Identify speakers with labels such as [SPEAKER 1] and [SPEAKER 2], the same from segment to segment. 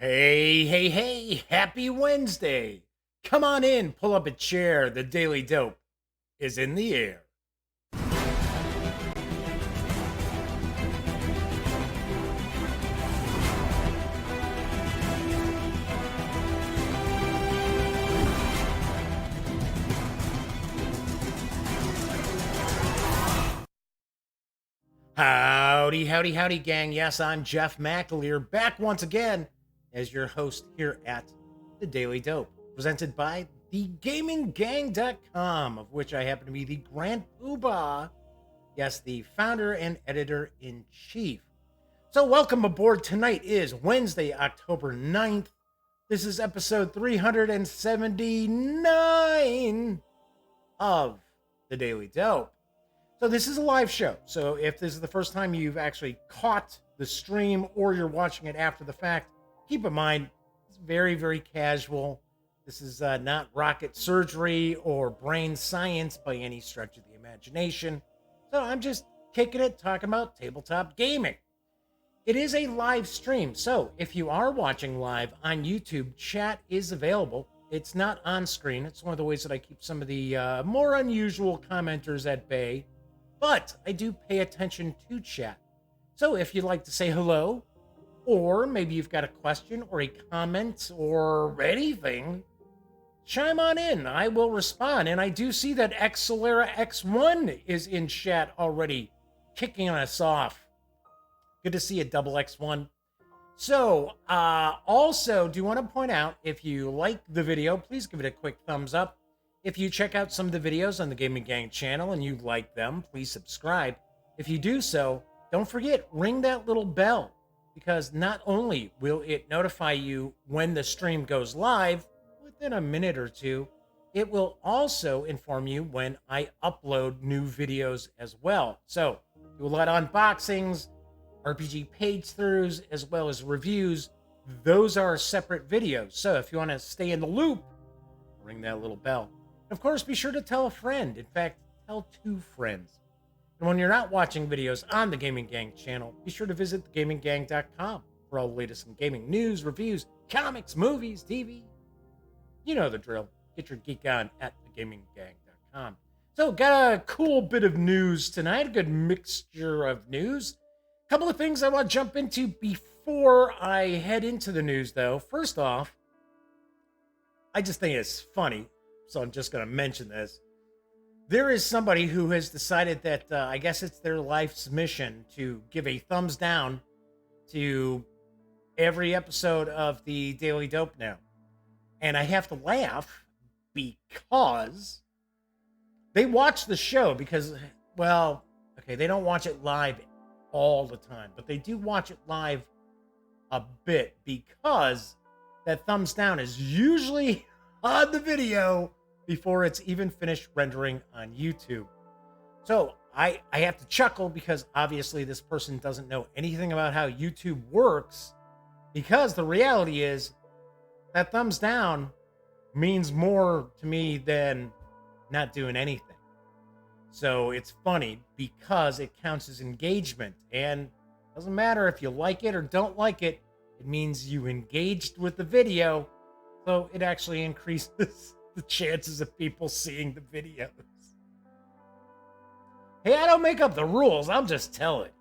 [SPEAKER 1] Hey, hey, hey, happy Wednesday. Come on in, pull up a chair. The Daily Dope is in the air. Howdy, howdy, howdy, gang. Yes, I'm Jeff McAleer, back once again as your host here at The Daily Dope, presented by thegaminggang.com, of which I happen to be the Grand Poobah. Yes, the founder and editor-in-chief. So welcome aboard. Tonight is Wednesday, October 9th. This is episode 379 of The Daily Dope. So this is a live show. So if this is the first time you've actually caught the stream or you're watching it after the fact, keep in mind, it's very, very casual. This is not rocket surgery or brain science by any stretch of the imagination. So I'm just kicking it, talking about tabletop gaming. It is a live stream, so if you are watching live on YouTube, chat is available. It's not on screen. It's one of the ways that I keep some of the more unusual commenters at bay, but I do pay attention to chat. So if you'd like to say hello, or maybe you've got a question or a comment or anything, chime on in. I will respond. And I do see that Xsolera X1 is in chat already, kicking us off. Good to see a double X1. So, also, do want to point out, if you like the video, please give it a quick thumbs up. If you check out some of the videos on the Gaming Gang channel and you like them, please subscribe. If you do so, don't forget, ring that little bell, because not only will it notify you when the stream goes live within a minute or two, it will also inform you when I upload new videos as well. So, do a lot of unboxings, RPG page throughs, as well as reviews. Those are separate videos. So if you want to stay in the loop, ring that little bell. Of course, be sure to tell a friend. In fact, tell 2 friends. And when you're not watching videos on the Gaming Gang channel, be sure to visit thegaminggang.com for all the latest in gaming news, reviews, comics, movies, TV. You know the drill. Get your geek on at thegaminggang.com. So, got a cool bit of news tonight, a good mixture of news. A couple of things I want to jump into before I head into the news, though. First off, I just think it's funny, so I'm just going to mention this. There is somebody who has decided that I guess it's their life's mission to give a thumbs down to every episode of the Daily Dope now. And I have to laugh because they watch the show because, well, okay, they don't watch it live all the time, but they do watch it live a bit because that thumbs down is usually on the video before it's even finished rendering on YouTube. So I have to chuckle because obviously this person doesn't know anything about how YouTube works, because the reality is that thumbs down means more to me than not doing anything. So it's funny because it counts as engagement, and it doesn't matter if you like it or don't like it. It means you engaged with the video, so it actually increases the chances of people seeing the videos. Hey, I don't make up the rules. I'll just tell it.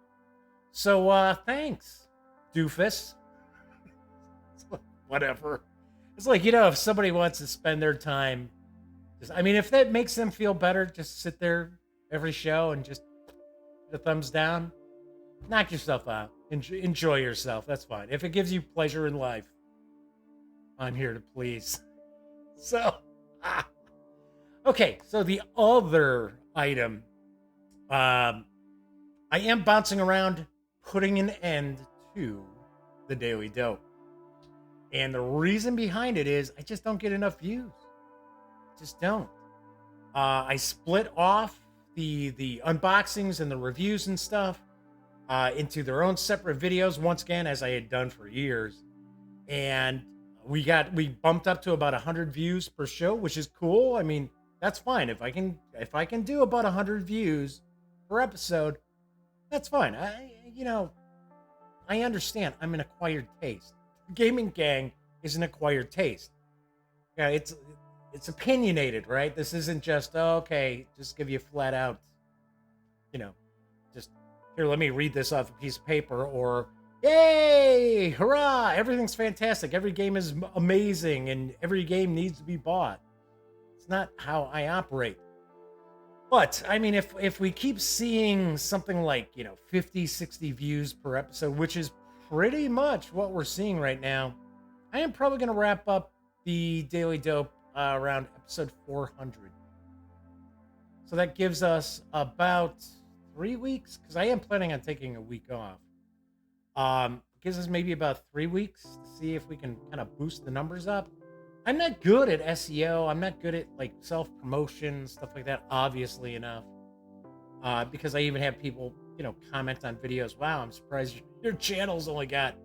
[SPEAKER 1] So, thanks, doofus. Whatever. It's like, if somebody wants to spend their time, if that makes them feel better, just sit there every show and just put a thumbs down, knock yourself out. Enjoy yourself. That's fine. If it gives you pleasure in life, I'm here to please. So, okay. So the other item, I am bouncing around, putting an end to the Daily Dope. And the reason behind it is I just don't get enough views. Just don't. I split off the unboxings and the reviews and stuff into their own separate videos, once again, as I had done for years. And we bumped up to about 100 views per show, which is cool. I mean, that's fine. If I can do about 100 views per episode, that's fine. I understand. I'm an acquired taste. gaming gang is an acquired taste. Yeah, it's opinionated, right? This isn't just okay, just give you flat out, you know, just here, let me read this off a piece of paper, or yay, hurrah, everything's fantastic, every game is amazing, and every game needs to be bought. It's not how I operate. But I mean, if we keep seeing something like 50, 60 views per episode, which is pretty much what we're seeing right now, I am probably going to wrap up the Daily Dope around episode 400. So that gives us about 3 weeks, because I am planning on taking a week off. Gives us maybe about 3 weeks to see if we can kind of boost the numbers up. I'm not good at SEO. I'm not good at like self-promotion, stuff like that, obviously enough. Because I even have people, comment on videos. Wow, I'm surprised your channel's only got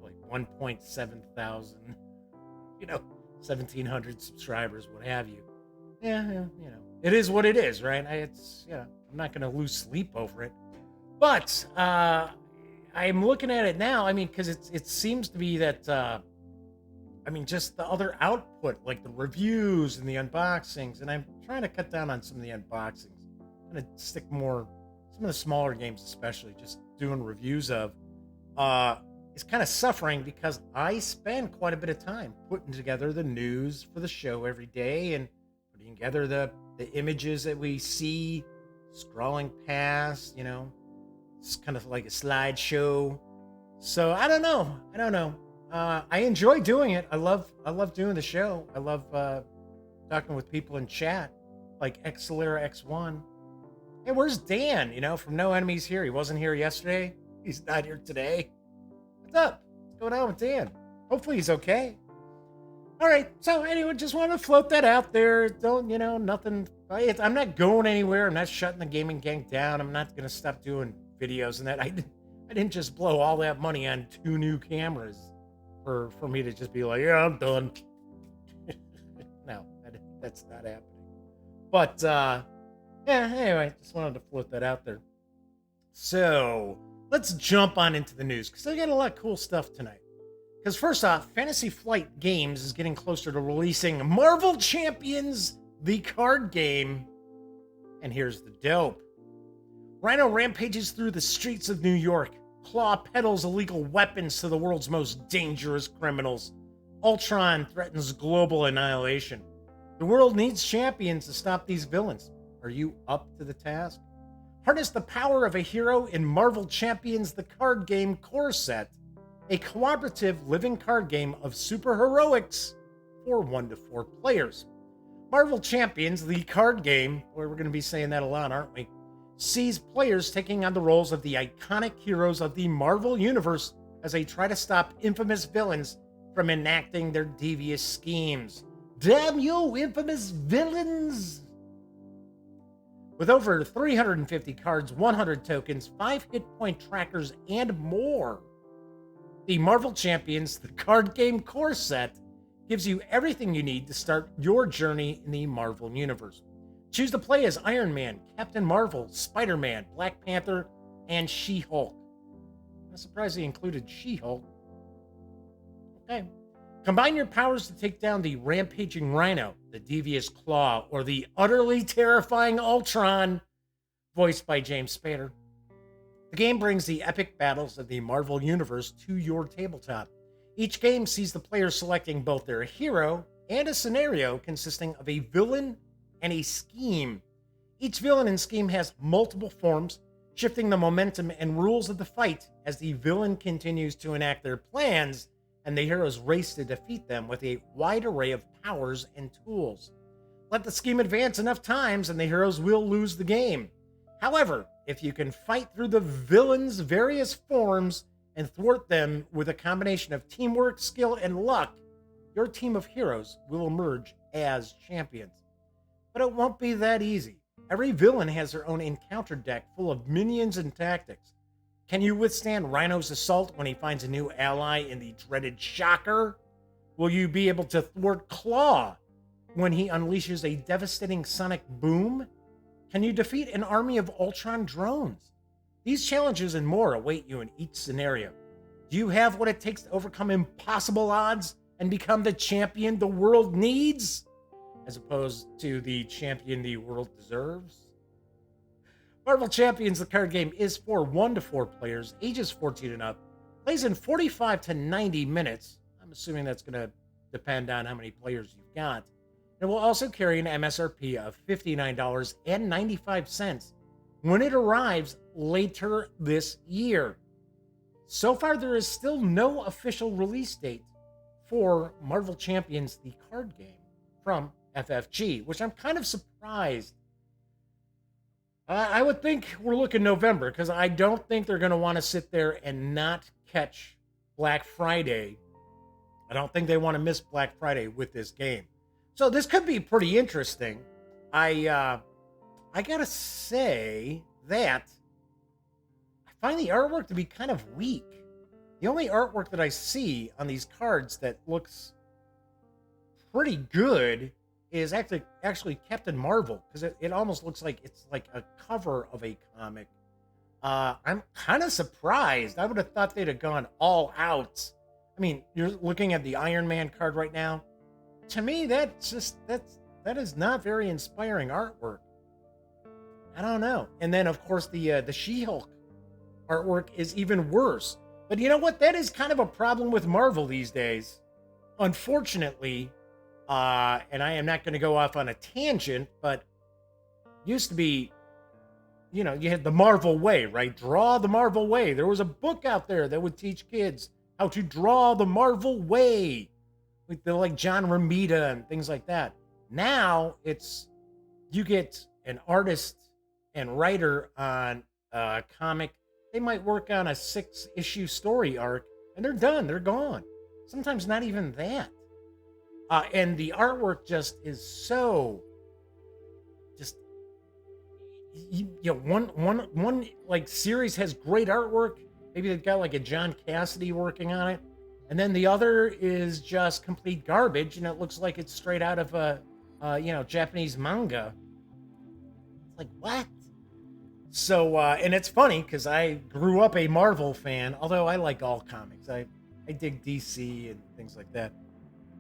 [SPEAKER 1] like 1.7 thousand, 1,700 subscribers, what have you. Yeah, it is what it is, right? I'm not going to lose sleep over it. But I'm looking at it now. I mean, because it seems to be that, just the other output, like the reviews and the unboxings, and I'm trying to cut down on some of the unboxings. I'm going to stick more, some of the smaller games especially, just doing reviews of, is kind of suffering because I spend quite a bit of time putting together the news for the show every day and putting together the images that we see, scrolling past, it's kind of like a slideshow. So I don't know. I enjoy doing it. I love doing the show. I love talking with people in chat, like Xcelera X1. Hey, where's Dan? From No Enemies Here. He wasn't here yesterday. He's not here today. What's up? What's going on with Dan? Hopefully he's okay. All right. So anyway, just wanted to float that out there. Don't, nothing. I'm not going anywhere. I'm not shutting the gaming gang down. I'm not going to stop doing videos and that. I didn't just blow all that money on 2 new cameras for me to just be like, yeah, I'm done. No, that's not happening. But anyway, just wanted to float that out there. So let's jump on into the news, because I got a lot of cool stuff tonight. Because first off, Fantasy Flight Games is getting closer to releasing Marvel Champions, the card game. And here's the dope. Rhino rampages through the streets of New York. Claw peddles illegal weapons to the world's most dangerous criminals. Ultron threatens global annihilation. The world needs champions to stop these villains. Are you up to the task? Harness the power of a hero in Marvel Champions, the card game core set, a cooperative living card game of superheroics for 1 to 4 players. Marvel Champions, the card game, boy, we're going to be saying that a lot, aren't we? Sees players taking on the roles of the iconic heroes of the Marvel Universe as they try to stop infamous villains from enacting their devious schemes. Damn you, infamous villains! With over 350 cards, 100 tokens, 5 hit point trackers, and more, the Marvel Champions, the card game core set, gives you everything you need to start your journey in the Marvel Universe. Choose to play as Iron Man, Captain Marvel, Spider-Man, Black Panther, and She-Hulk. I'm surprised they included She-Hulk. Okay. Combine your powers to take down the rampaging Rhino, the devious Claw, or the utterly terrifying Ultron, voiced by James Spader. The game brings the epic battles of the Marvel Universe to your tabletop. Each game sees the player selecting both their hero and a scenario consisting of a villain and a scheme. Each villain and scheme has multiple forms, shifting the momentum and rules of the fight as the villain continues to enact their plans and the heroes race to defeat them with a wide array of powers and tools. Let the scheme advance enough times and the heroes will lose the game. However, if you can fight through the villain's various forms and thwart them with a combination of teamwork, skill, and luck, your team of heroes will emerge as champions. But it won't be that easy. Every villain has their own encounter deck full of minions and tactics. Can you withstand Rhino's assault when he finds a new ally in the dreaded Shocker? Will you be able to thwart Claw when he unleashes a devastating sonic boom? Can you defeat an army of Ultron drones? These challenges and more await you in each scenario. Do you have what it takes to overcome impossible odds and become the champion the world needs, as opposed to the champion the world deserves? Marvel Champions, the card game, is for 1 to 4 players, ages 14 and up, plays in 45 to 90 minutes. I'm assuming that's going to depend on how many players you've got. It will also carry an MSRP of $59.95 when it arrives later this year. So far, there is still no official release date for Marvel Champions, the card game from FFG, which I'm kind of surprised. I would think we're looking November, because I don't think they're going to want to sit there and not catch Black Friday. I don't think they want to miss Black Friday with this game. So this could be pretty interesting. I gotta say that I find the artwork to be kind of weak. The only artwork that I see on these cards that looks pretty good is actually Captain Marvel, because it almost looks like it's like a cover of a comic. I'm kind of surprised. I would have thought they'd have gone all out. I mean, you're looking at the Iron Man card right now. To me, that is not very inspiring artwork. I don't know. And then, of course, the She-Hulk artwork is even worse. But you know what? That is kind of a problem with Marvel these days. Unfortunately, and I am not going to go off on a tangent, but used to be, you had the Marvel way, right? Draw the Marvel way. There was a book out there that would teach kids how to draw the Marvel way. Like John Romita and things like that. Now it's, you get an artist and writer on a comic. They might work on a 6-issue story arc and they're done. They're gone. Sometimes not even that. And the artwork just is so, one like series has great artwork. Maybe they've got like a John Cassidy working on it. And then the other is just complete garbage, and it looks like it's straight out of a, Japanese manga. It's like, what? So, and it's funny, because I grew up a Marvel fan, although I like all comics. I dig DC and things like that.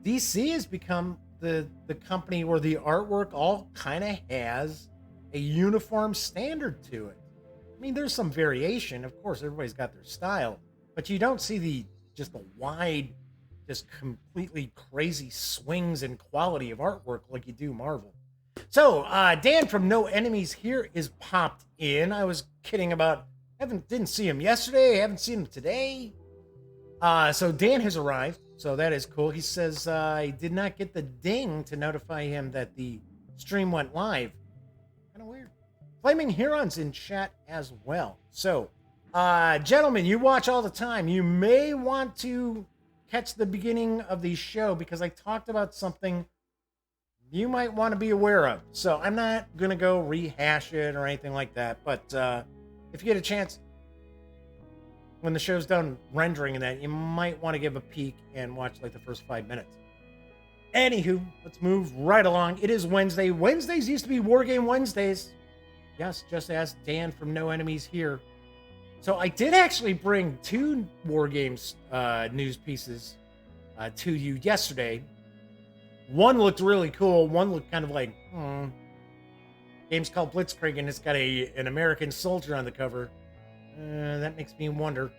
[SPEAKER 1] DC has become the company where the artwork all kind of has a uniform standard to it. I mean, there's some variation. Of course, everybody's got their style, but you don't see the wide, just completely crazy swings in quality of artwork like you do Marvel. So, Dan from No Enemies here is popped in. I was kidding about, didn't see him yesterday, haven't seen him today. So Dan has arrived, so that is cool. He says, I did not get the ding to notify him that the stream went live. Kind of weird. Flaming Huron's in chat as well. So, gentlemen, you watch all the time. You may want to catch the beginning of the show because I talked about something you might want to be aware of. So I'm not going to go rehash it or anything like that. But if you get a chance, when the show's done rendering and that, you might want to give a peek and watch like the first 5 minutes. Anywho, let's move right along. It is Wednesday. Wednesdays used to be War Game Wednesdays. Yes, just ask Dan from No Enemies here. So I did actually bring 2 War Games news pieces to you yesterday. One looked really cool. One looked kind of like, game's called Blitzkrieg, and it's got an American soldier on the cover. That makes me wonder.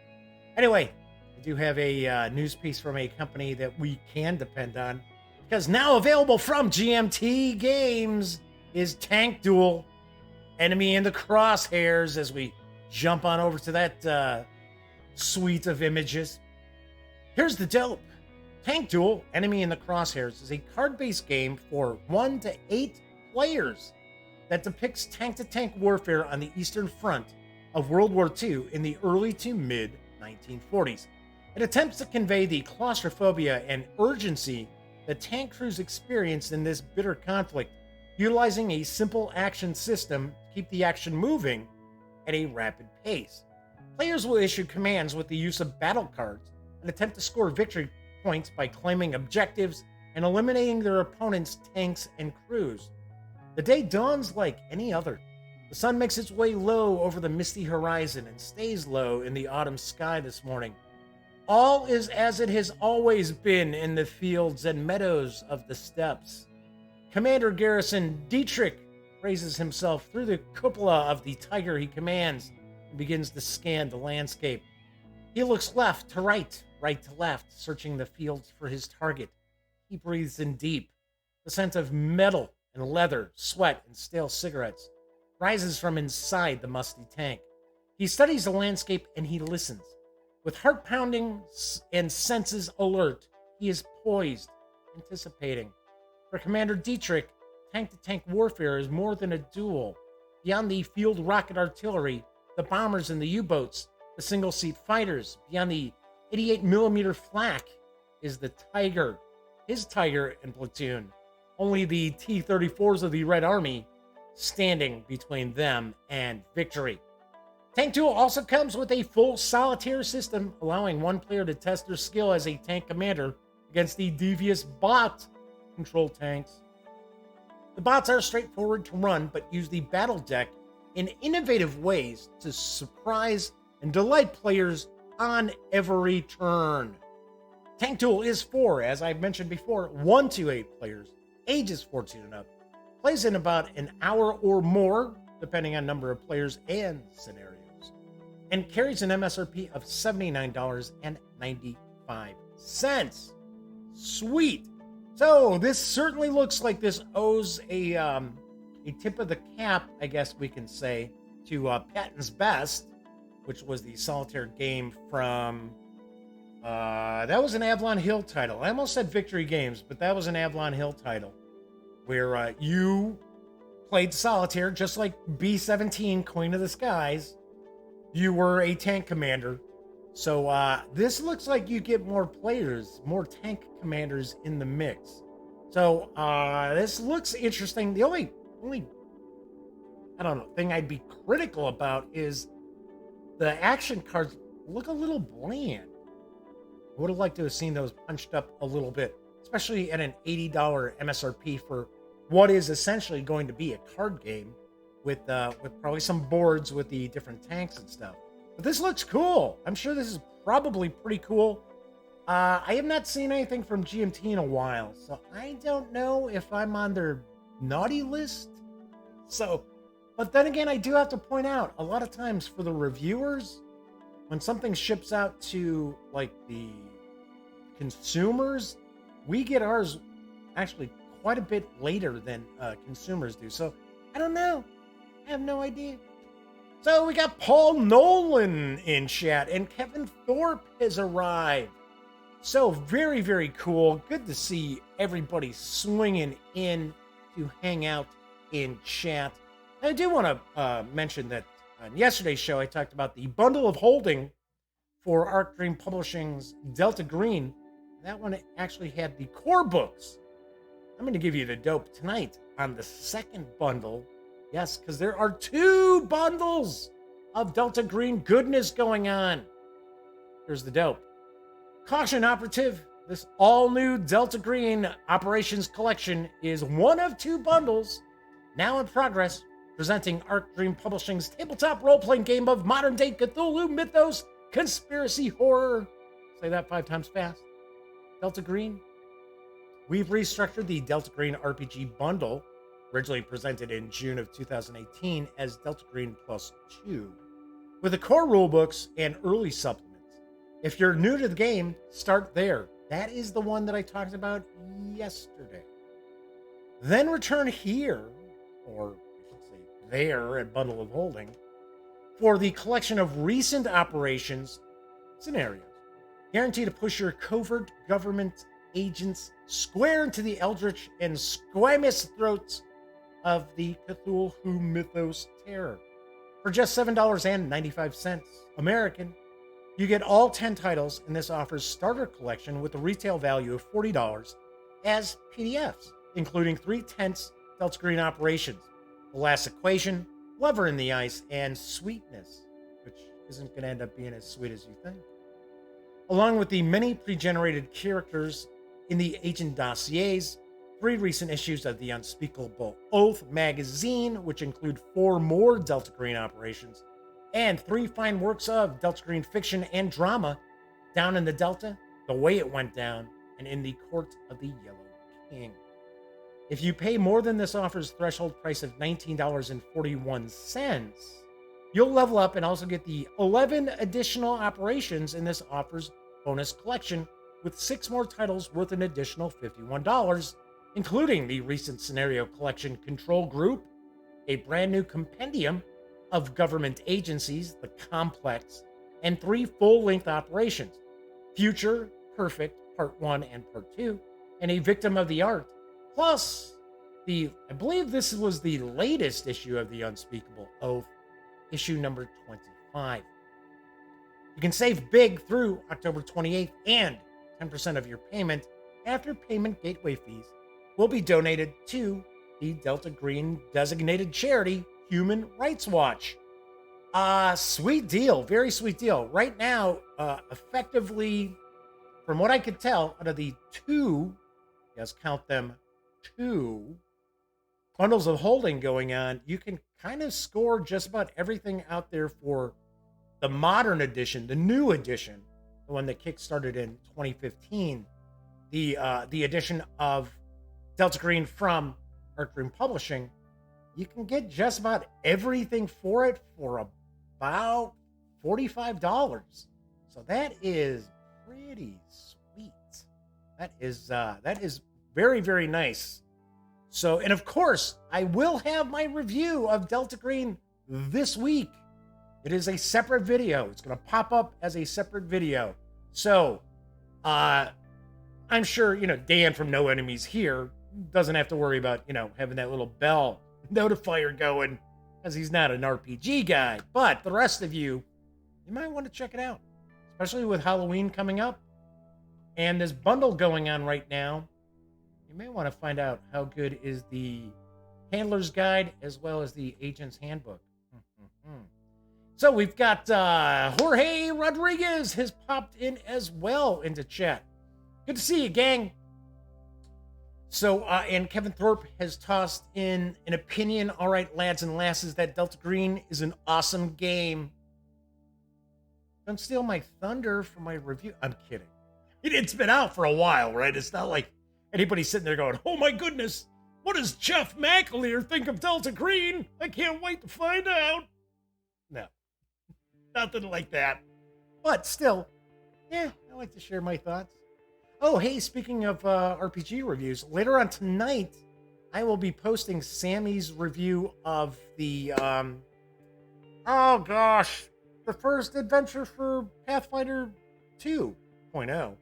[SPEAKER 1] Anyway, I do have a news piece from a company that we can depend on, because now available from GMT Games is Tank Duel, Enemy in the Crosshairs, as we jump on over to that suite of images. Here's the dope. Tank Duel, Enemy in the Crosshairs, is a card-based game for 1 to 8 players that depicts tank-to-tank warfare on the Eastern Front of World War II in the early to mid-1940s. It attempts to convey the claustrophobia and urgency that tank crews experienced in this bitter conflict, utilizing a simple action system to keep the action moving at a rapid pace. Players will issue commands with the use of battle cards and attempt to score victory points by claiming objectives and eliminating their opponent's tanks and crews. The day dawns like any other. The sun makes its way low over the misty horizon and stays low in the autumn sky this morning. All is as it has always been in the fields and meadows of the steppes. Commander Garrison Dietrich raises himself through the cupola of the tiger he commands and begins to scan the landscape. He looks left to right, right to left, searching the fields for his target. He breathes in deep. The scent of metal and leather, sweat, and stale cigarettes rises from inside the musty tank. He studies the landscape and he listens. With heart pounding and senses alert, he is poised, anticipating. For Commander Dietrich, tank-to-tank warfare is more than a duel. Beyond the field rocket artillery, the bombers and the U-boats, the single-seat fighters, beyond the 88mm flak is the Tiger, his Tiger and platoon. Only the T-34s of the Red Army standing between them and victory. Tank Duel also comes with a full solitaire system, allowing one player to test their skill as a tank commander against the devious bot-controlled tanks. The bots are straightforward to run, but use the battle deck in innovative ways to surprise and delight players on every turn. Tank Duel is for, as I've mentioned before, 1 to 8 players, ages 14 and up, plays in about an hour or more, depending on number of players and scenarios, and carries an MSRP of $79.95. Sweet. So this certainly looks like this owes a tip of the cap, I guess we can say, to Patton's Best, which was the solitaire game from, that was an Avalon Hill title. I almost said Victory Games, but that was an Avalon Hill title, where you played solitaire, just like B-17, Queen of the Skies. You were a tank commander. So this looks like you get more players, more tank commanders in the mix. So this looks interesting. The only I don't know thing I'd be critical about is the action cards look a little bland. I would have liked to have seen those punched up a little bit, especially at an $80 MSRP for what is essentially going to be a card game with probably some boards with the different tanks and stuff. But this looks cool. I'm sure this is probably pretty cool. I have not seen anything from GMT in a while, so I don't know if I'm on their naughty list. So, but then again, I do have to point out, a lot of times for the reviewers, when something ships out to like the consumers, we get ours actually quite a bit later than consumers do. So I don't know. I have no idea. So we got Paul Nolan in chat, and Kevin Thorpe has arrived. So very, very cool. Good to see everybody swinging in to hang out in chat. I do want to mention that on yesterday's show, I talked about the bundle of holding for Arc Dream Publishing's Delta Green. That one actually had the core books. I'm going to give you the dope tonight on the second bundle. Yes, because there are 2 bundles of Delta Green goodness going on. Here's the dope. Caution operative, this all-new Delta Green Operations Collection is one of 2 bundles now in progress, presenting Arc Dream Publishing's tabletop role-playing game of modern-day Cthulhu mythos conspiracy horror. Say that 5 times fast. Delta Green. We've restructured the Delta Green RPG bundle, originally presented in June of 2018 as Delta Green Plus 2, with the core rulebooks and early supplements. If you're new to the game, start there. That is the one that I talked about yesterday. Then return here, or I should say there at Bundle of Holding, for the collection of recent operations scenarios, guaranteed to push your covert government agents square into the eldritch and squamous throats of the Cthulhu mythos terror. For just $7.95 American, you get all 10 titles in this offer's starter collection with a retail value of $40 as PDFs, including 3 tenths Delta Green operations, The Last Equation, Lover in the Ice, and Sweetness, which isn't going to end up being as sweet as you think. Along with the many pre-generated characters in the agent dossiers, 3 recent issues of the Unspeakable Oath magazine, which include 4 more Delta Green operations, and 3 fine works of Delta Green fiction and drama, down in the Delta, the way it went down, and in the Court of the Yellow King. If you pay more than this offer's threshold price of $19.41, you'll level up and also get the 11 additional operations in this offer's bonus collection, with 6 more titles worth an additional $51, including the recent Scenario Collection Control Group, a brand new compendium of government agencies, the Complex, and 3 full-length operations, Future, Perfect, Part 1 and Part 2, and a Victim of the Art, plus I believe this was the latest issue of the Unspeakable Oath, issue number 25. You can save big through October 28th, and 10% of your payment after payment gateway fees will be donated to the Delta Green designated charity, Human Rights Watch. Sweet deal. Very sweet deal. Right now, effectively, from what I could tell, out of the 2, yes, count them, 2 bundles of holding going on, you can kind of score just about everything out there for the modern edition, the new edition, the one that kickstarted in 2015, the edition of Delta Green from Art Room Publishing. You can get just about everything for it for about $45. So that is pretty sweet. That is very, very nice. So, and of course, I will have my review of Delta Green this week. It is a separate video. It's going to pop up as a separate video. So, I'm sure, Dan from No Enemies Here doesn't have to worry about, having that little bell notifier going, because he's not an RPG guy. But the rest of you might want to check it out, especially with Halloween coming up and this bundle going on right now. You may want to find out how good is the Handler's Guide as well as the Agent's Handbook. So we've got Jorge Rodriguez has popped in as well into chat. Good to see you, gang. So, and Kevin Thorpe has tossed in an opinion. All right, lads and lasses, that Delta Green is an awesome game. Don't steal my thunder for my review. I'm kidding. It's been out for a while, right? It's not like anybody's sitting there going, oh my goodness, what does Jeff McAleer think of Delta Green? I can't wait to find out. No, nothing like that. But still, I like to share my thoughts. Oh, hey, speaking of RPG reviews, later on tonight, I will be posting Sammy's review of the, the first adventure for Pathfinder 2.0.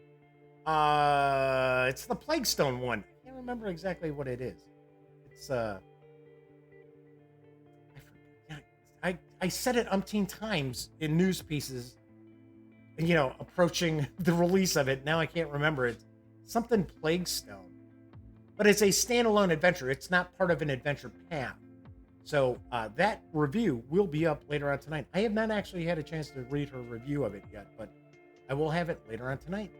[SPEAKER 1] It's the Plaguestone one. I can't remember exactly what it is. It's, I said it umpteen times in news pieces, approaching the release of it. Now I can't remember it. Something Plaguestone. But it's a standalone adventure. It's not part of an adventure path. So that review will be up later on tonight. I have not actually had a chance to read her review of it yet, but I will have it later on tonight.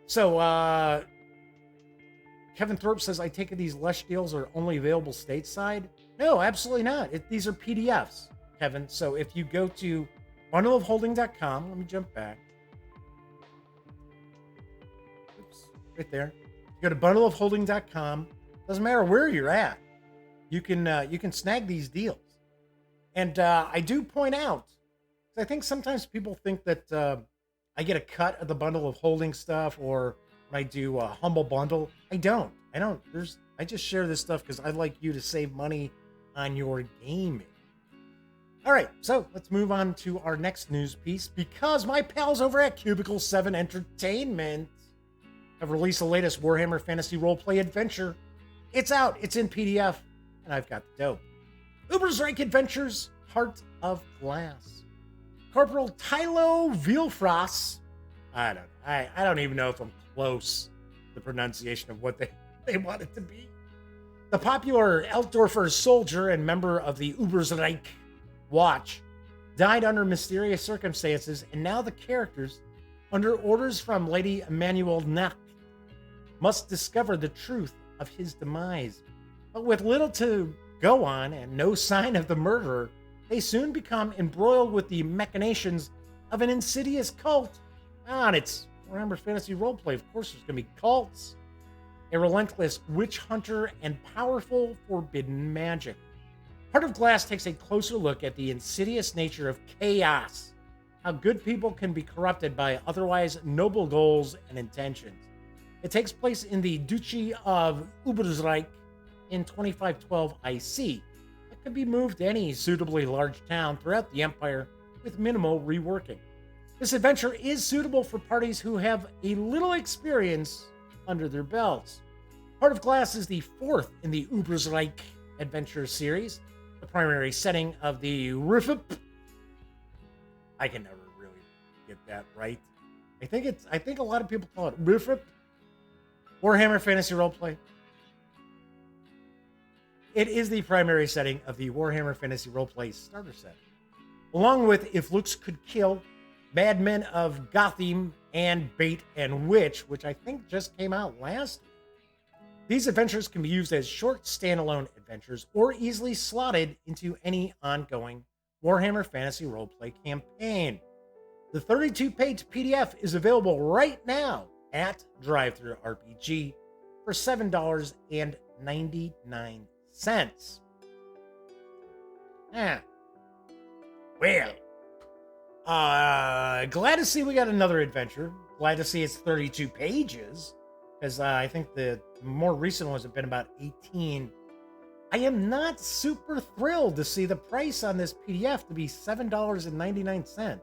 [SPEAKER 1] So Kevin Thorpe says, I take it these Lush deals are only available stateside? No, absolutely not. These are PDFs, Kevin. So if you go to bundleofholding.com, let me jump back. Right there. You go to bundleofholding.com. Doesn't matter where you're at. You can snag these deals. And I do point out, I think sometimes people think that I get a cut of the bundle of holding stuff, or when I do a humble bundle. I don't. I just share this stuff because I'd like you to save money on your gaming. All right, so let's move on to our next news piece, because my pals over at Cubicle 7 Entertainment have released the latest Warhammer Fantasy Roleplay adventure. It's out, it's in PDF, and I've got the dope. Uber's Reich Adventures, Heart of Glass. Corporal Tylo Vilfras. I don't even know if I'm close to the pronunciation of what they want it to be. The popular Altdorfer soldier and member of the Uber's Reich Watch died under mysterious circumstances, and now the characters, under orders from Lady Emmanuel Nacht, must discover the truth of his demise. But with little to go on and no sign of the murderer, they soon become embroiled with the machinations of an insidious cult. And it's Warhammer Fantasy Roleplay. Of course, there's going to be cults, a relentless witch hunter, and powerful forbidden magic. Heart of Glass takes a closer look at the insidious nature of chaos, how good people can be corrupted by otherwise noble goals and intentions. It takes place in the Duchy of Ubersreich in 2512 IC. It could be moved to any suitably large town throughout the Empire with minimal reworking. This adventure is suitable for parties who have a little experience under their belts. Heart of Glass is the fourth in the Ubersreich adventure series, the primary setting of the Rifip. I can never really get that right. I think a lot of people call it Rifip. Warhammer Fantasy Roleplay. It is the primary setting of the Warhammer Fantasy Roleplay starter set, along with If Looks Could Kill, Madmen of Gotham, and Bait and Witch, which I think just came out last week. These adventures can be used as short standalone adventures or easily slotted into any ongoing Warhammer Fantasy Roleplay campaign. The 32-page PDF is available right now at Drive-Thru RPG for $7.99. Well, glad to see we got another adventure. Glad to see it's 32 pages, because I think the more recent ones have been about 18. I am not super thrilled to see the price on this PDF to be $7.99.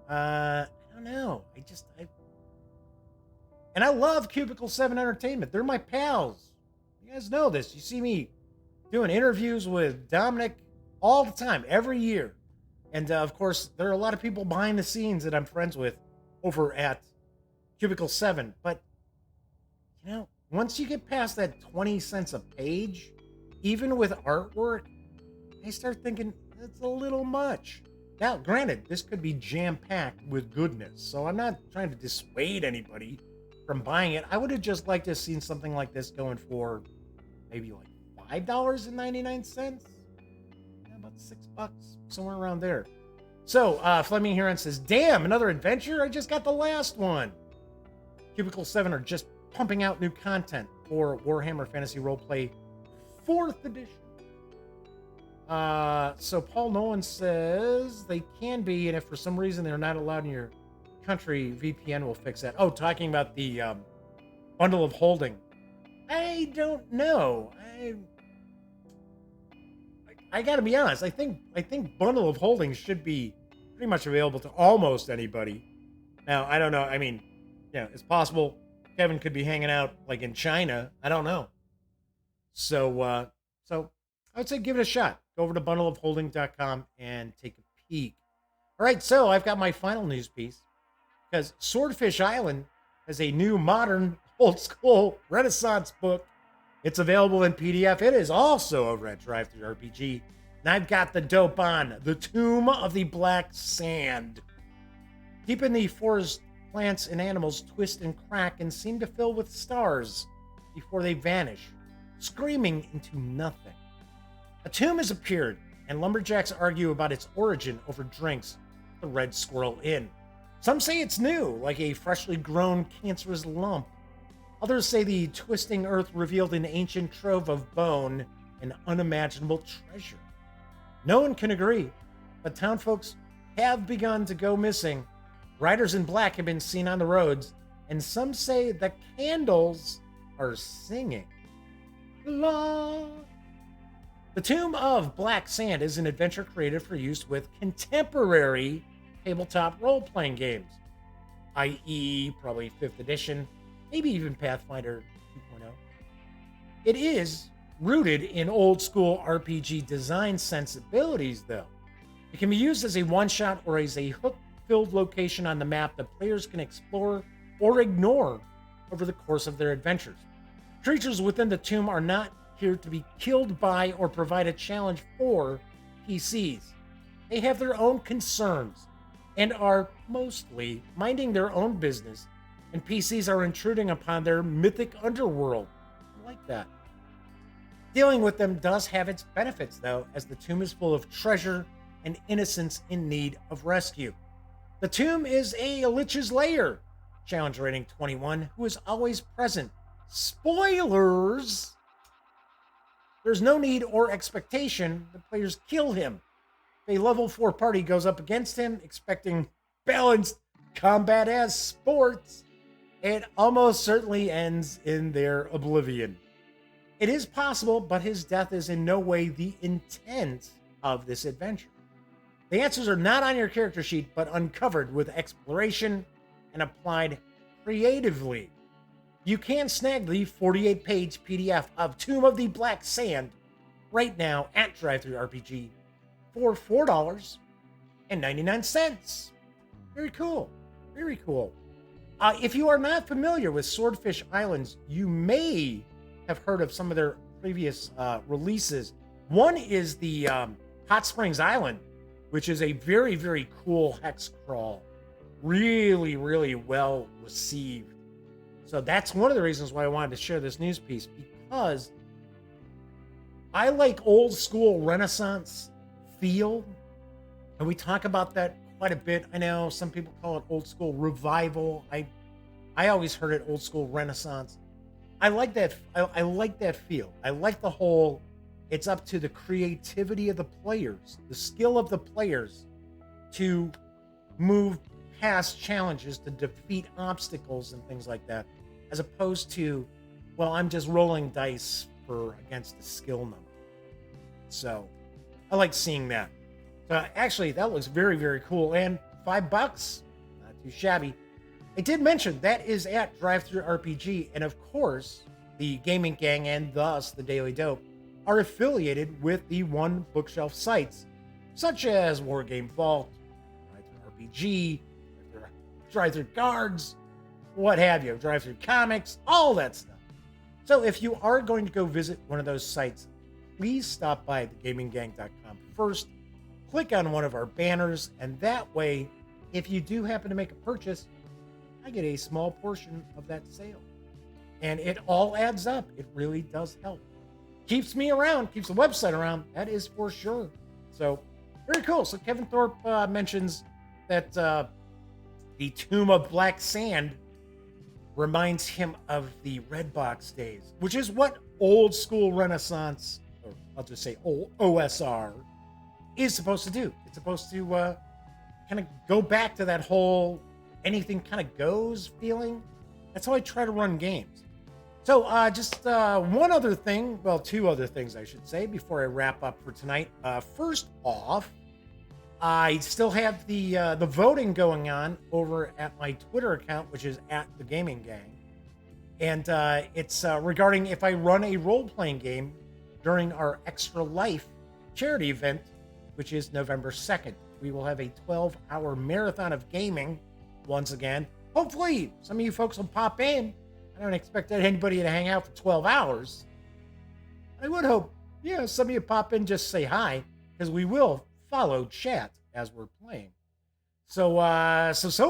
[SPEAKER 1] I don't know. And I love Cubicle 7 Entertainment. They're my pals. You guys know this. You see me doing interviews with Dominic all the time, every year. And of course, there are a lot of people behind the scenes that I'm friends with over at Cubicle 7. But, once you get past that 20 cents a page, even with artwork, I start thinking it's a little much. Now, granted, this could be jam-packed with goodness, so I'm not trying to dissuade anybody from buying it. I would have just liked to have seen something like this going for maybe like $5.99. About $6, somewhere around there. So, Fleming Huron says, damn, another adventure? I just got the last one. Cubicle 7 are just pumping out new content for Warhammer Fantasy Roleplay 4th edition. So Paul Nolan says they can be, and if for some reason they're not allowed in your country, VPN will fix that. Oh, talking about the bundle of holding. I don't know. I gotta be honest. I think bundle of holding should be pretty much available to almost anybody. Now, I don't know. I mean, it's possible Kevin could be hanging out like in China. I don't know. So I would say give it a shot. Go over to bundleofholding.com and take a peek. All right, so I've got my final news piece because Swordfish Island has a new modern old school Renaissance book. It's available in PDF. It is also over at Drive-Thru RPG. And I've got the dope on The Tomb of the Black Sand. Deep in the forest, plants and animals twist and crack and seem to fill with stars before they vanish, screaming into nothing. A tomb has appeared, and lumberjacks argue about its origin over drinks at the Red Squirrel Inn. Some say it's new, like a freshly grown cancerous lump. Others say the twisting earth revealed an ancient trove of bone and unimaginable treasure. No one can agree, but townfolks have begun to go missing. Riders in black have been seen on the roads, and some say the candles are singing. La. The Tomb of Black Sand is an adventure created for use with contemporary tabletop role-playing games, i.e. probably 5th edition, maybe even Pathfinder 2.0. It is rooted in old-school RPG design sensibilities, though. It can be used as a one-shot or as a hook-filled location on the map that players can explore or ignore over the course of their adventures. Creatures within the tomb are not here to be killed by or provide a challenge for PCs. They have their own concerns and are mostly minding their own business, and PCs are intruding upon their mythic underworld. I like that. Dealing with them does have its benefits, though, as the tomb is full of treasure and innocence in need of rescue. The tomb is a lich's lair. Challenge rating 21, who is always present. Spoilers! There's no need or expectation the players kill him. If a level 4 party goes up against him, expecting balanced combat as sports, it almost certainly ends in their oblivion. It is possible, but his death is in no way the intent of this adventure. The answers are not on your character sheet, but uncovered with exploration and applied creatively. You can snag the 48-page PDF of Tomb of the Black Sand right now at DriveThruRPG for $4.99. Very cool. Very cool. If you are not familiar with Swordfish Islands, you may have heard of some of their previous releases. One is the Hot Springs Island, which is a very, very cool hex crawl. Really, really well received. So that's one of the reasons why I wanted to share this news piece, because I like old school Renaissance feel. And we talk about that quite a bit. I know some people call it old school revival. I always heard it old school Renaissance. I like that. I like that feel. I like the whole, it's up to the creativity of the players, the skill of the players to move past challenges, to defeat obstacles and things like that, as opposed to, well, I'm just rolling dice against the skill number. So I like seeing that. So actually, that looks very, very cool. And $5, not too shabby. I did mention that is at DriveThruRPG, and of course, the Gaming Gang and thus the Daily Dope are affiliated with the One Bookshelf sites, such as Wargame Vault, DriveThruRPG, DriveThru Cards, what have you, DriveThru Comics, all that stuff. So if you are going to go visit one of those sites, please stop by thegaminggang.com first, click on one of our banners, and that way, if you do happen to make a purchase, I get a small portion of that sale. And it all adds up. It really does help. Keeps me around, keeps the website around, that is for sure. So, very cool. So Kevin Thorpe mentions that the Tomb of Black Sand reminds him of the Red Box days, which is what old school Renaissance, or I'll just say old OSR, is supposed to do. It's supposed to kind of go back to that whole anything kind of goes feeling. That's how I try to run games. So just one other thing, well, two other things I should say before I wrap up for tonight. First off, I still have the voting going on over at my Twitter account, which is at the Gaming Gang, and it's regarding if I run a role-playing game during our Extra Life charity event, which is November 2nd. We will have a 12-hour marathon of gaming once again. Hopefully, some of you folks will pop in. I don't expect anybody to hang out for 12 hours. I would hope, some of you pop in, just say hi, because we will follow chat as we're playing. So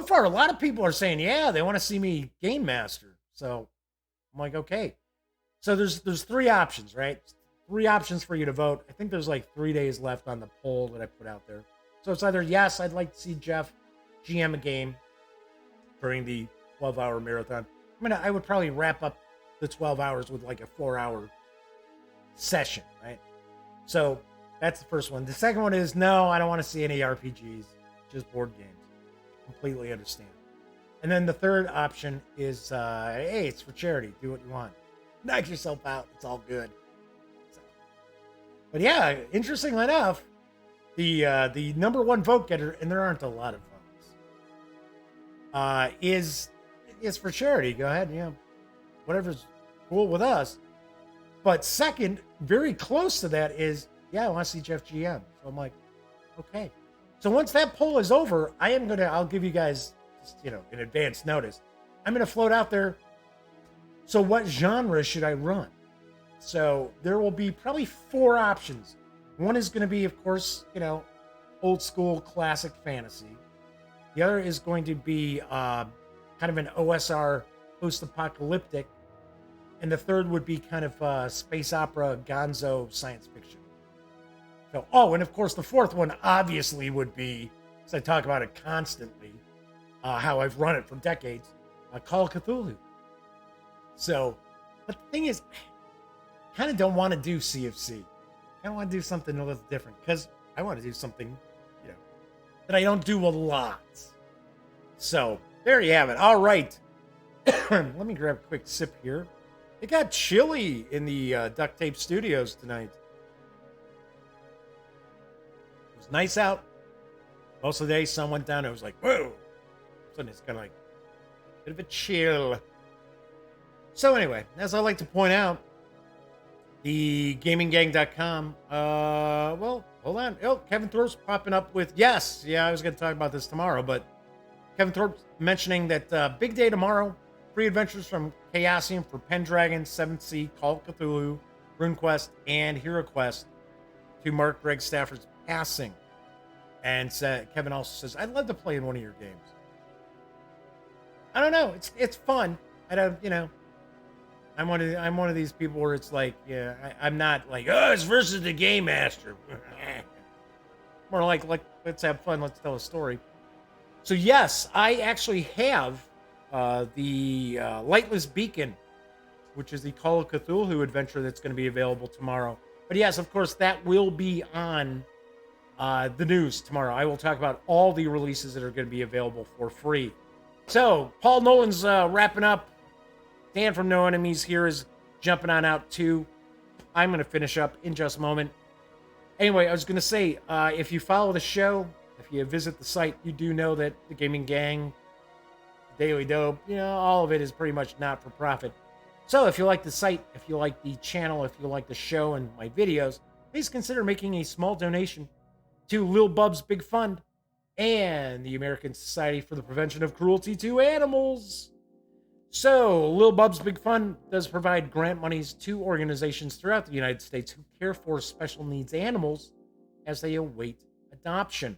[SPEAKER 1] far, a lot of people are saying, they want to see me game master. So I'm like, okay. So there's three options, right? 3 options for you to vote. I think there's like 3 days left on the poll that I put out there. So it's either yes, I'd like to see Jeff GM a game during the 12-hour marathon. I would probably wrap up the 12 hours with like a 4-hour session, right? So that's the first one. The second one is no, I don't want to see any RPGs, just board games. Completely understand. And then the third option is, hey, it's for charity. Do what you want. Knock yourself out. It's all good. So, but yeah, interestingly enough, the number one vote getter, and there aren't a lot of votes, is for charity. Go ahead, whatever's cool with us. But second, very close to that is, I want to see Jeff GM. So I'm like, okay. So once that poll is over, I'll give you guys, in advance notice. I'm going to float out there. So what genre should I run? So there will be probably 4 options. One is going to be, of course, old school classic fantasy. The other is going to be kind of an OSR post-apocalyptic. And the third would be kind of space opera gonzo science fiction. So, and of course the fourth one obviously would be, because I talk about it constantly, how I've run it for decades, Call of Cthulhu. So, but the thing is, I kind of don't want to do CFC. I want to do something a little different because I want to do something, that I don't do a lot. So, there you have it. All right. Let me grab a quick sip here. It got chilly in the Duct Tape Studios tonight. It was nice out. Most of the day, sun went down. It was like, whoa. Suddenly it's kind of like a bit of a chill. So anyway, as I like to point out, the gaminggang.com, well, hold on. Oh, Kevin Thorpe's popping up with, yes. Yeah, I was going to talk about this tomorrow, but Kevin Thorpe mentioning that big day tomorrow. Free adventures from Chaosium for Pendragon, 7th Sea, Call of Cthulhu, RuneQuest, and Hero Quest to mark Greg Stafford's passing. And Kevin also says, I'd love to play in one of your games. I don't know. It's fun. I don't, I'm one of these people where it's like, I'm not like, oh, it's versus the Game Master. More like let's have fun. Let's tell a story. So yes, I actually have the Lightless Beacon, which is the Call of Cthulhu adventure that's going to be available tomorrow. But yes, of course, that will be on the news tomorrow. I will talk about all the releases that are going to be available for free. So, Paul Nolan's wrapping up. Dan from No Enemies here is jumping on out too. I'm going to finish up in just a moment. Anyway, I was going to say, if you follow the show, if you visit the site, you do know that the Gaming Gang, Daily Dope, all of it is pretty much not for profit. So if you like the site, if you like the channel, if you like the show and my videos, please consider making a small donation to Lil Bub's Big Fund and the American Society for the Prevention of Cruelty to Animals. So, Lil Bub's Big Fund does provide grant monies to organizations throughout the United States who care for special needs animals as they await adoption.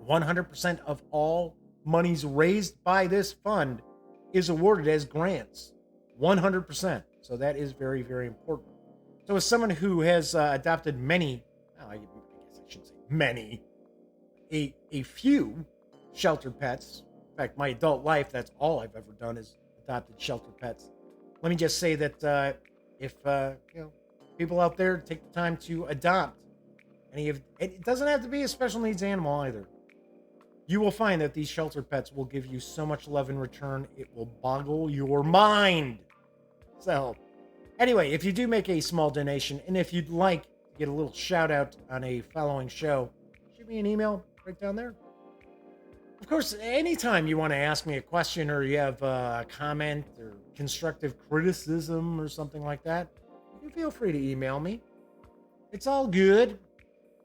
[SPEAKER 1] 100% of all monies raised by this fund is awarded as grants. 100%. So that is very, very important. So as someone who has adopted many, I guess I shouldn't say many, a few sheltered pets. In fact, my adult life, that's all I've ever done is adopted sheltered pets. Let me just say that if people out there take the time to adopt any of it, doesn't have to be a special needs animal either. You will find that these sheltered pets will give you so much love in return, it will boggle your mind. So, anyway, if you do make a small donation, and if you'd like to get a little shout out on a following show, shoot me an email right down there. Of course, anytime you want to ask me a question or you have a comment or constructive criticism or something like that, you can feel free to email me. It's all good.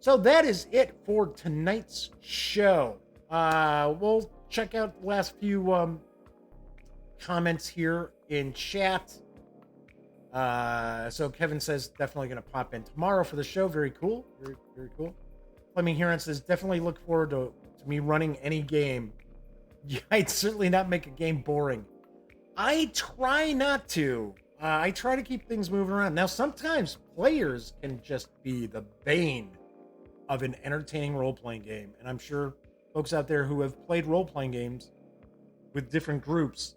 [SPEAKER 1] So that is it for tonight's show. We'll check out the last few comments here in chat. So Kevin says definitely going to pop in tomorrow for the show. Very cool. Very, very cool. Fleming Heron says definitely look forward to me running any game. Yeah, I'd certainly not make a game boring. I try not to. I try to keep things moving around. Now, sometimes players can just be the bane of an entertaining role-playing game. And I'm sure folks out there who have played role-playing games with different groups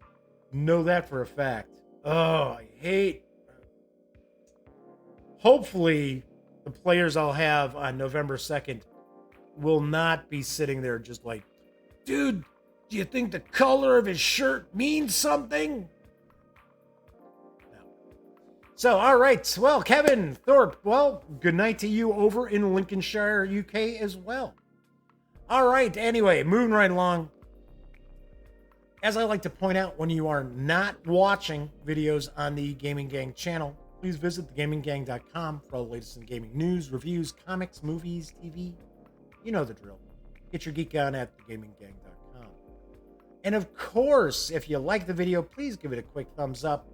[SPEAKER 1] know that for a fact. Oh, I hate... Hopefully, the players I'll have on November 2nd will not be sitting there just like, dude, do you think the color of his shirt means something? No. So, all right. Well, Kevin Thorpe, well, good night to you over in Lincolnshire, UK as well. All right. Anyway, moving right along. As I like to point out, when you are not watching videos on the Gaming Gang channel, please visit thegaminggang.com for all the latest in gaming news, reviews, comics, movies, TV. You know the drill. Get your geek on at thegaminggang.com. And of course, if you like the video, please give it a quick thumbs up.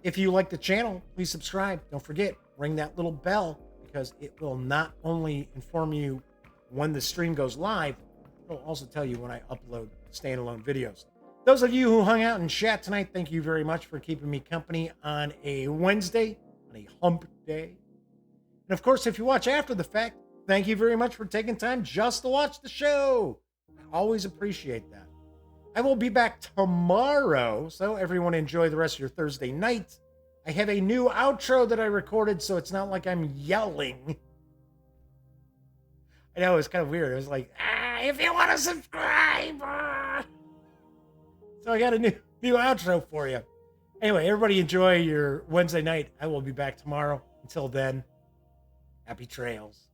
[SPEAKER 1] If you like the channel, please subscribe. Don't forget, ring that little bell because it will not only inform you when the stream goes live, it'll also tell you when I upload standalone videos. Those of you who hung out in chat tonight, thank you very much for keeping me company on a Wednesday, on a hump day. And of course, if you watch after the fact, thank you very much for taking time just to watch the show. I always appreciate that. I will be back tomorrow, so everyone enjoy the rest of your Thursday night. I have a new outro that I recorded, so it's not like I'm yelling. I know, it was kind of weird. It was like, if you want to subscribe. So I got a new outro for you. Anyway, everybody enjoy your Wednesday night. I will be back tomorrow. Until then, happy trails.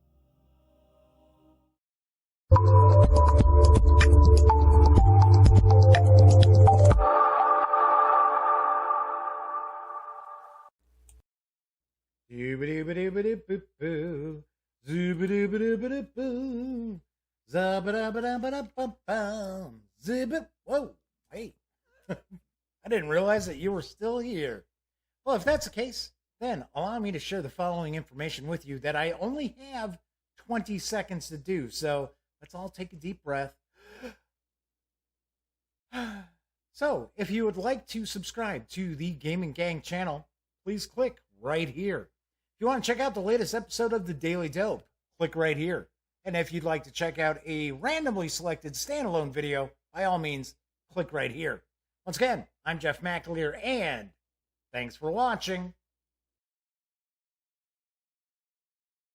[SPEAKER 1] Doo-ba-doo-ba-doo-ba-doo-boo-boo. Zoo-ba-doo-ba-doo-ba-doo-boo. Za-ba-da-ba-da-ba-da-bum-bum. Zip-it. Whoa, hey. I didn't realize that you were still here. Well, if that's the case, then allow me to share the following information with you that I only have 20 seconds to do. So let's all take a deep breath. So, if you would like to subscribe to the Gaming Gang channel, please click right here. If you want to check out the latest episode of the Daily Dope, click right here. And if you'd like to check out a randomly selected standalone video, by all means, click right here. Once again, I'm Jeff McAleer, and thanks for watching.